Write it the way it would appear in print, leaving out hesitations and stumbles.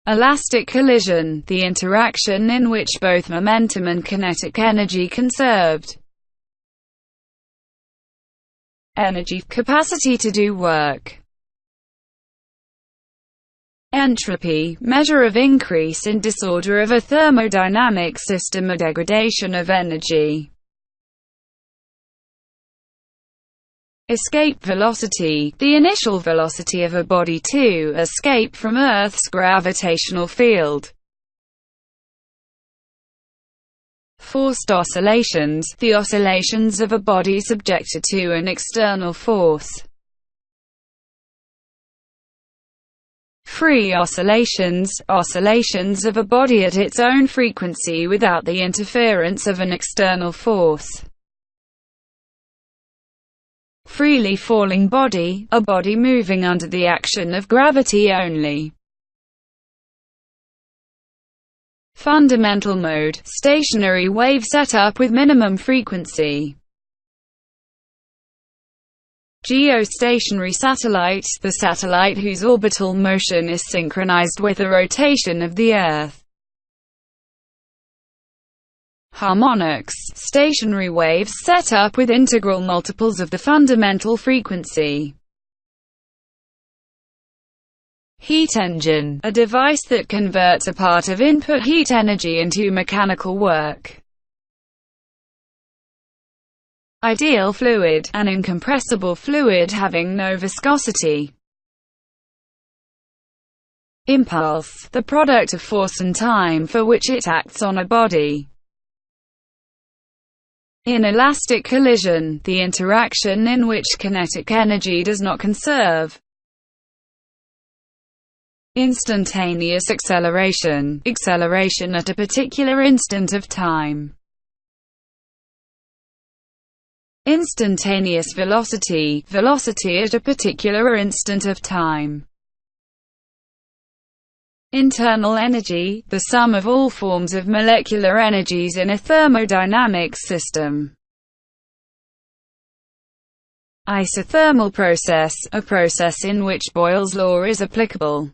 Elastic collision, the interaction in which both momentum and kinetic energy conserved energy, capacity to do work. Entropy, measure of increase in disorder of a thermodynamic system or degradation of energy. Escape velocity, the initial velocity of a body to escape from Earth's gravitational field. Forced oscillations, the oscillations of a body subjected to an external force. Free oscillations, oscillations of a body at its own frequency without the interference of an external force. Freely falling body, a body moving under the action of gravity only. Fundamental mode, stationary wave setup with minimum frequency. Geostationary satellite, the satellite whose orbital motion is synchronized with the rotation of the Earth. Harmonics, stationary waves set up with integral multiples of the fundamental frequency. Heat engine, a device that converts a part of input heat energy into mechanical work. Ideal fluid, an incompressible fluid having no viscosity. Impulse, the product of force and time for which it acts on a body. Inelastic collision, the interaction in which kinetic energy does not conserve. Instantaneous acceleration, acceleration at a particular instant of time. Instantaneous velocity, velocity at a particular instant of time. Internal energy, the sum of all forms of molecular energies in a thermodynamic system. Isothermal process, a process in which Boyle's law is applicable.